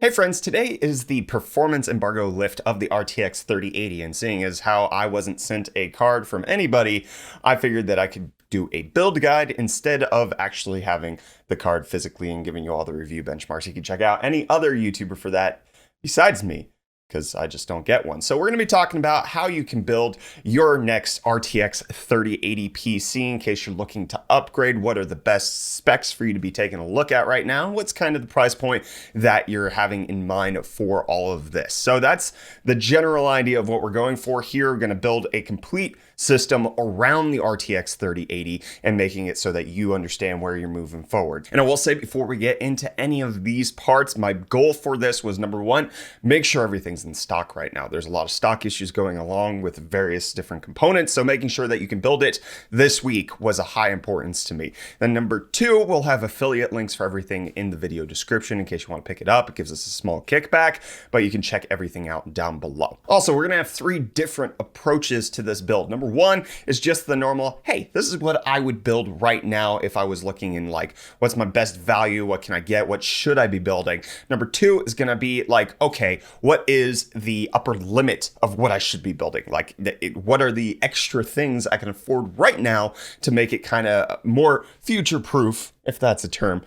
Hey friends, today is the performance embargo lift of the RTX 3080, and seeing as how I wasn't sent a card from anybody, I figured that I could do a build guide instead of actually having the card physically and giving you all the review benchmarks. You can check out any other YouTuber for that besides me, because I just don't get one. So we're going to be talking about how you can build your next RTX 3080 PC in case you're looking to upgrade. What are the best specs for you to be taking a look at right now? What's kind of the price point that you're having in mind for all of this? So that's the general idea of what we're going for here. We're going to build a complete system around the RTX 3080 and making it so that you understand where you're moving forward. And I will say before we get into any of these parts, my goal for this was number one, make sure everything's in stock right now. There's a lot of stock issues going along with various different components, so making sure that you can build it this week was a high importance to me. Then number two, we'll have affiliate links for everything in the video description in case you want to pick it up. It gives us a small kickback, but you can check everything out down below. Also, we're going to have three different approaches to this build. Number one is just the normal, hey, this is what I would build right now if I was looking in like, what's my best value? What can I get? What should I be building? Number two is going to be like, okay, what is the upper limit of what I should be building? Like, what are the extra things I can afford right now to make it kind of more future-proof, if that's a term,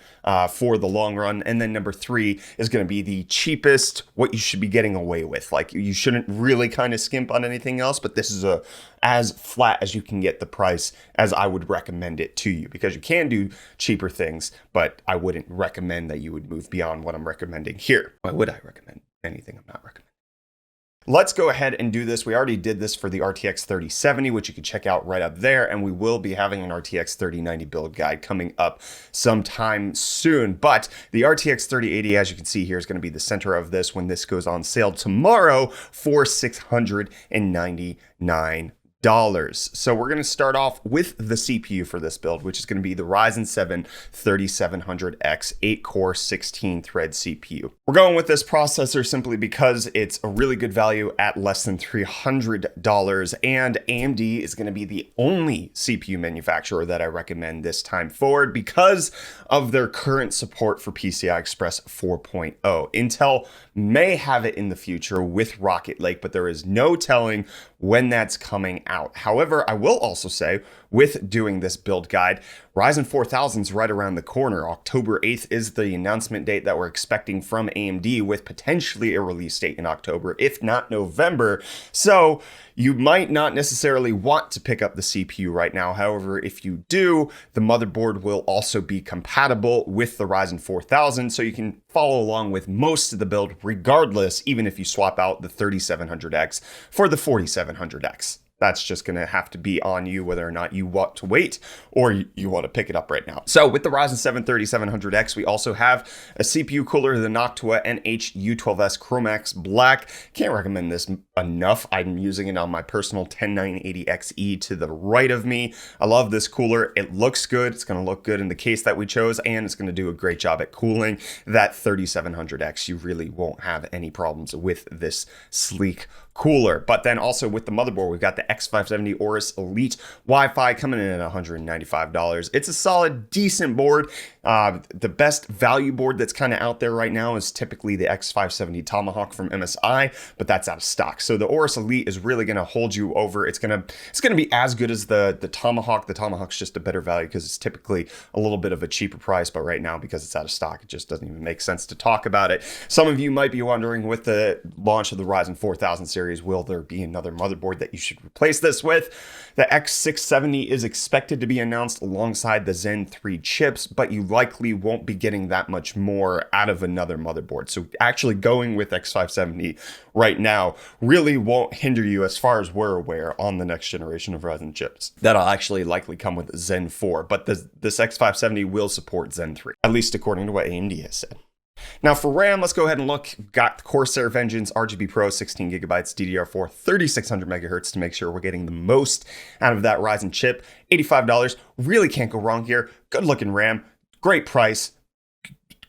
for the long run. And then number three is going to be the cheapest, what you should be getting away with. Like, you shouldn't really kind of skimp on anything else, but this is as flat as you can get the price as I would recommend it to you, because you can do cheaper things, but I wouldn't recommend that you would move beyond what I'm recommending here. Why would I recommend anything I'm not recommending? Let's go ahead and do this. We already did this for the RTX 3070, which you can check out right up there. And we will be having an RTX 3090 build guide coming up sometime soon. But the RTX 3080, as you can see here, is going to be the center of this when this goes on sale tomorrow for $699. So we're going to start off with the CPU for this build, which is going to be the Ryzen 7 3700X 8-core 16-thread CPU. We're going with this processor simply because it's a really good value at less than $300, and AMD is going to be the only CPU manufacturer that I recommend this time forward because of their current support for PCI Express 4.0. Intel may have it in the future with Rocket Lake, but there is no telling when that's coming out. However, I will also say, with doing this build guide, Ryzen 4000 is right around the corner. October 8th is the announcement date that we're expecting from AMD, with potentially a release date in October, if not November. So you might not necessarily want to pick up the CPU right now. However, if you do, the motherboard will also be compatible with the Ryzen 4000, so you can follow along with most of the build regardless, even if you swap out the 3700X for the 4700X. That's just going to have to be on you whether or not you want to wait or you want to pick it up right now. So with the Ryzen 7 3700X, we also have a CPU cooler, the Noctua NH-U12S Chromax Black. Can't recommend this enough. I'm using it on my personal 10980XE to the right of me. I love this cooler. It looks good. It's going to look good in the case that we chose, and it's going to do a great job at cooling that 3700X. You really won't have any problems with this sleek cooler. But then also with the motherboard, we've got the X570 Aorus Elite Wi-Fi coming in at $195. It's a solid, decent board. The best value board that's kind of out there right now is typically the X570 Tomahawk from MSI, but that's out of stock. So the Aorus Elite is really going to hold you over. It's going to be as good as the Tomahawk. The Tomahawk's just a better value because it's typically a little bit of a cheaper price, but right now, because it's out of stock, it just doesn't even make sense to talk about it. Some of you might be wondering, with the launch of the Ryzen 4000 series, will there be another motherboard that you should replace this with? The X670 is expected to be announced alongside the Zen 3 chips, but you likely won't be getting that much more out of another motherboard. So actually going with X570 right now really won't hinder you, as far as we're aware, on the next generation of Ryzen chips. That'll actually likely come with Zen 4, but this X570 will support Zen 3, at least according to what AMD has said. Now for RAM, let's go ahead and look. Got the Corsair Vengeance RGB Pro 16 gigabytes DDR4 3600 megahertz to make sure we're getting the most out of that Ryzen chip. $85, really can't go wrong here. Good looking RAM, great price,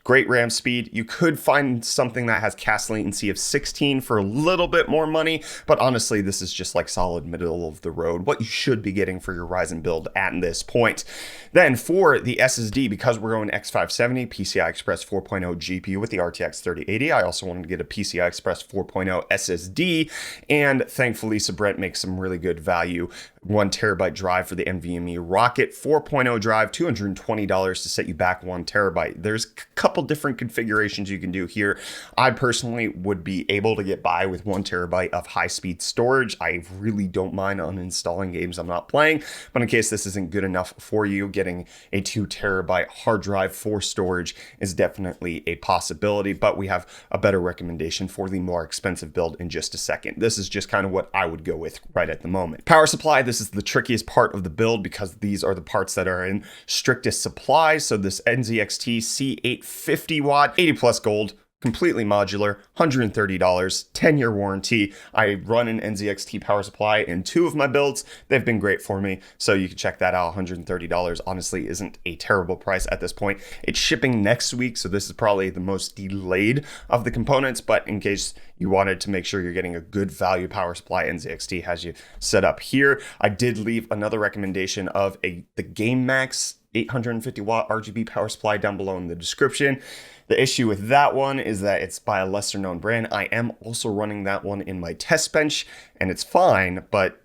great RAM speed. You could find something that has cast latency of 16 for a little bit more money, but honestly, this is just like solid middle of the road, what you should be getting for your Ryzen build at this point. Then for the SSD, because we're going X570 PCI Express 4.0 GPU with the RTX 3080, I also wanted to get a PCI Express 4.0 SSD, and thankfully Sabrent makes some really good value. 1 terabyte drive for the NVMe Rocket 4.0 drive, $220 to set you back 1 terabyte. There's a couple different configurations you can do here. I personally would be able to get by with 1 terabyte of high-speed storage. I really don't mind uninstalling games I'm not playing, but in case this isn't good enough for you, getting a 2 terabyte hard drive for storage is definitely a possibility, but we have a better recommendation for the more expensive build in just a second. This is just kind of what I would go with right at the moment. Power supply, this is the trickiest part of the build because these are the parts that are in strictest supply. So this NZXT C850 watt, 80 plus gold, completely modular, $130, 10-year warranty. I run an NZXT power supply in 2 of my builds. They've been great for me, so you can check that out. $130 honestly isn't a terrible price at this point. It's shipping next week, so this is probably the most delayed of the components, but in case you wanted to make sure you're getting a good value power supply, NZXT has you set up here. I did leave another recommendation of the Game Max 850 watt RGB power supply down below in the description. The issue with that one is that it's by a lesser known brand. I am also running that one in my test bench and it's fine, but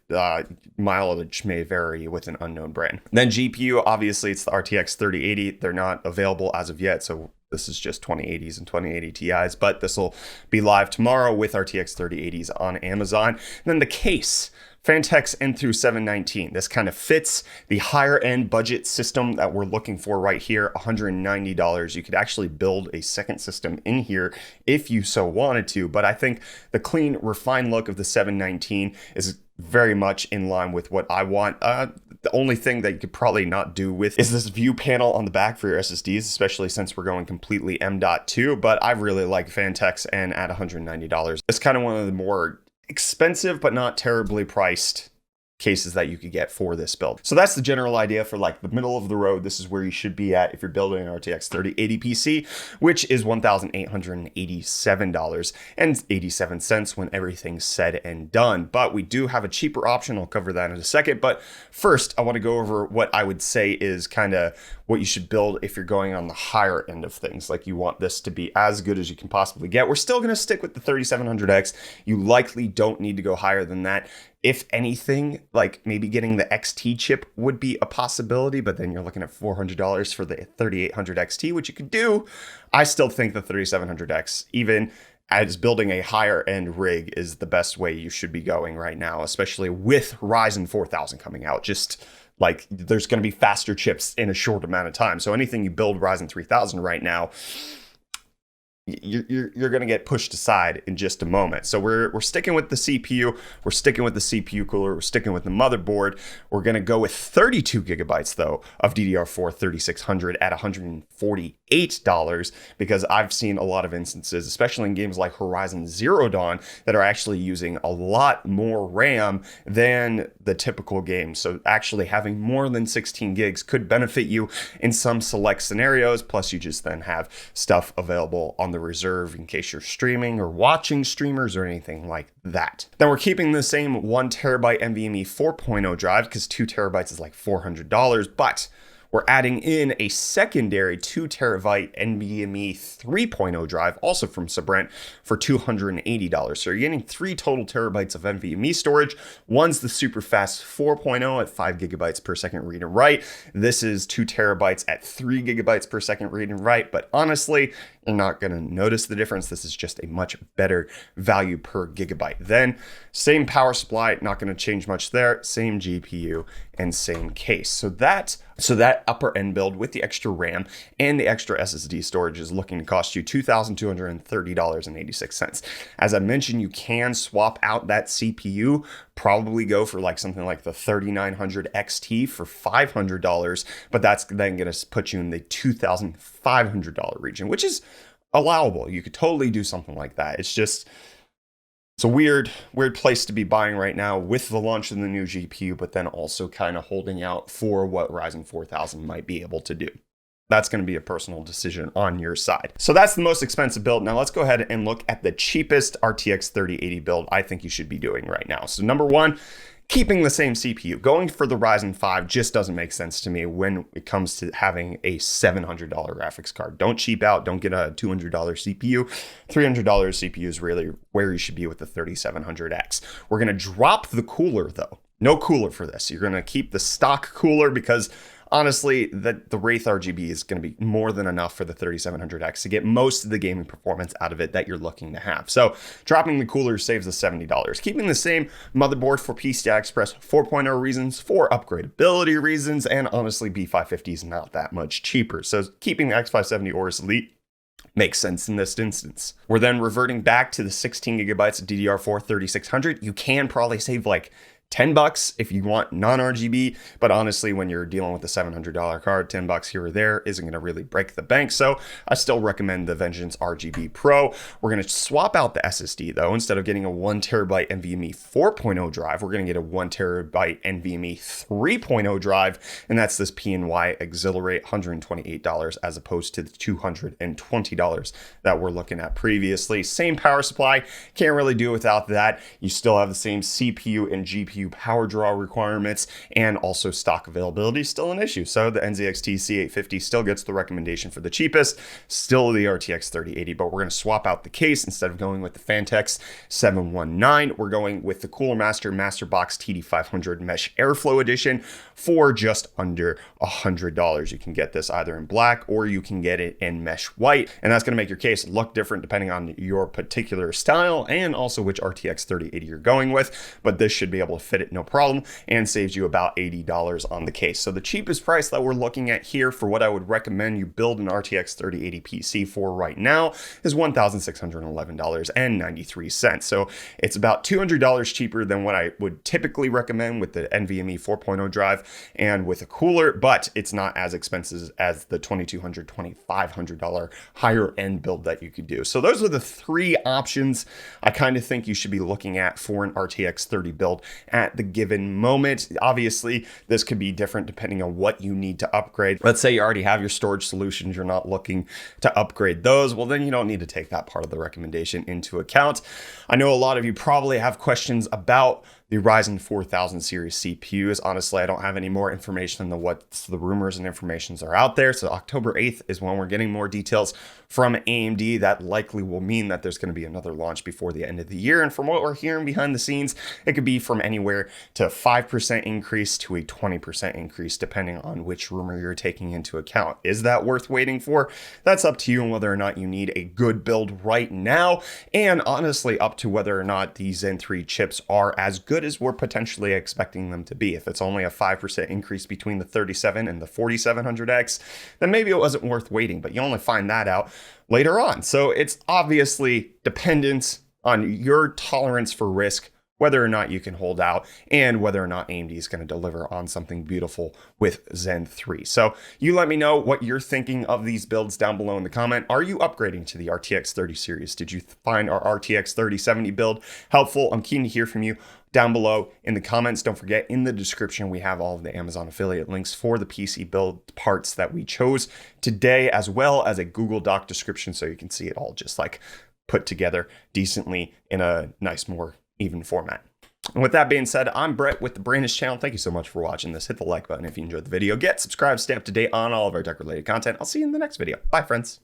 mileage may vary with an unknown brand. Then GPU, obviously it's the RTX 3080. They're not available as of yet, so this is just 2080s and 2080 Ti's, but this will be live tomorrow with RTX 3080s on Amazon. And then the case, Phanteks Enthoo 719. This kind of fits the higher end budget system that we're looking for right here, $190. You could actually build a second system in here if you so wanted to, but I think the clean, refined look of the 719 is very much in line with what I want. The only thing that you could probably not do with is this view panel on the back for your SSDs, especially since we're going completely M.2, but I really like Phanteks, and at $190, it's kind of one of the more expensive but not terribly priced cases that you could get for this build. So that's the general idea for like the middle of the road. This is where you should be at if you're building an RTX 3080 PC, which is $1,887.87 when everything's said and done. But we do have a cheaper option. I'll cover that in a second. But first, I want to go over what I would say is kind of what you should build if you're going on the higher end of things. Like you want this to be as good as you can possibly get. We're still going to stick with the 3700X. You likely don't need to go higher than that. If anything, like maybe getting the XT chip would be a possibility, but then you're looking at $400 for the 3800 XT, which you could do. I still think the 3700X, even as building a higher end rig, is the best way you should be going right now, especially with Ryzen 4000 coming out. Just like there's going to be faster chips in a short amount of time. So anything you build Ryzen 3000 right now, you're going to get pushed aside in just a moment. So we're sticking with the CPU, we're sticking with the CPU cooler, we're sticking with the motherboard. We're going to go with 32 gigabytes though of DDR4 3600 at $148, because I've seen a lot of instances, especially in games like Horizon Zero Dawn, that are actually using a lot more RAM than the typical game. So actually having more than 16 gigs could benefit you in some select scenarios. Plus you just then have stuff available on the reserve in case you're streaming or watching streamers or anything like that. Then we're keeping the same 1 terabyte NVMe 4.0 drive because 2 terabytes is like $400, but we're adding in a secondary 2 terabyte NVMe 3.0 drive, also from Sabrent, for $280. So you're getting 3 total terabytes of NVMe storage. One's the super fast 4.0 at 5 gigabytes per second read and write. This is 2 terabytes at 3 gigabytes per second read and write, but honestly, you're not going to notice the difference. This is just a much better value per gigabyte. Then same power supply, not going to change much there. Same GPU and same case. So that upper end build with the extra RAM and the extra SSD storage is looking to cost you $2,230.86. As I mentioned, you can swap out that CPU, probably go for like something like the 3900 XT for $500, but that's then going to put you in the $2,500 region, which is allowable. You could totally do something like that. It's a weird place to be buying right now with the launch of the new GPU, but then also kind of holding out for what Ryzen 4000 might be able to do. That's going to be a personal decision on your side. So that's the most expensive build. Now let's go ahead and look at the cheapest RTX 3080 build I think you should be doing right now. So number one, keeping the same CPU. Going for the Ryzen 5 just doesn't make sense to me when it comes to having a $700 graphics card. Don't cheap out. Don't get a $200 CPU. $300 CPU is really where you should be with the 3700X. We're going to drop the cooler though. No cooler for this. You're going to keep the stock cooler because honestly, the Wraith RGB is going to be more than enough for the 3700X to get most of the gaming performance out of it that you're looking to have. So dropping the cooler saves us $70. Keeping the same motherboard for PCI Express 4.0 reasons, for upgradability reasons, and honestly, B550 is not that much cheaper. So keeping the X570 Aorus Elite makes sense in this instance. We're then reverting back to the 16 gigabytes of DDR4 3600. You can probably save like $10 if you want non-RGB, but honestly, when you're dealing with a $700 card, $10 here or there isn't going to really break the bank. So I still recommend the Vengeance RGB Pro. We're going to swap out the SSD though. Instead of getting a 1TB NVMe 4.0 drive, we're going to get a 1TB NVMe 3.0 drive, and that's this PNY Exhilarate $128 as opposed to the $220 that we're looking at previously. Same power supply, can't really do without that. You still have the same CPU and GPU power draw requirements, and also stock availability is still an issue. So the NZXT C850 still gets the recommendation for the cheapest, still the RTX 3080, but we're going to swap out the case. Instead of going with the Phanteks 719, we're going with the Cooler Master Box TD500 Mesh Airflow Edition for just under $100. You can get this either in black or you can get it in mesh white, and that's going to make your case look different depending on your particular style and also which RTX 3080 you're going with, but this should be able to fit it no problem and saves you about $80 on the case. So the cheapest price that we're looking at here for what I would recommend you build an RTX 3080 PC for right now is $1,611.93. So it's about $200 cheaper than what I would typically recommend with the NVMe 4.0 drive and with a cooler, but it's not as expensive as the $2,200, $2,500 higher end build that you could do. So those are the three options I kind of think you should be looking at for an RTX 30 build at the given moment. Obviously, this could be different depending on what you need to upgrade. Let's say you already have your storage solutions, you're not looking to upgrade those. Well, then you don't need to take that part of the recommendation into account. I know a lot of you probably have questions about the Ryzen 4000 series CPUs. Honestly, I don't have any more information than what the rumors and informations are out there. So October 8th is when we're getting more details from AMD. That likely will mean that there's going to be another launch before the end of the year. And from what we're hearing behind the scenes, it could be from anywhere to a 5% increase to a 20% increase, depending on which rumor you're taking into account. Is that worth waiting for? That's up to you and whether or not you need a good build right now. And honestly, up to whether or not these Zen 3 chips are as good as we're potentially expecting them to be. If it's only a 5% increase between the 37 and the 4700X, then maybe it wasn't worth waiting, but you only find that out later on. So it's obviously dependent on your tolerance for risk, whether or not you can hold out, and whether or not AMD is going to deliver on something beautiful with Zen 3. So you let me know what you're thinking of these builds down below in the comment. Are you upgrading to the RTX 30 series? Did you find our RTX 3070 build helpful? I'm keen to hear from you down below in the comments. Don't forget, in the description, we have all of the Amazon affiliate links for the PC build parts that we chose today, as well as a Google Doc description so you can see it all just like put together decently in a nice, more even format. And with that being said, I'm Brett with the Brainish channel. Thank you so much for watching this. Hit the like button if you enjoyed the video. Get subscribed, stay up to date on all of our tech related content. I'll see you in the next video. Bye, friends.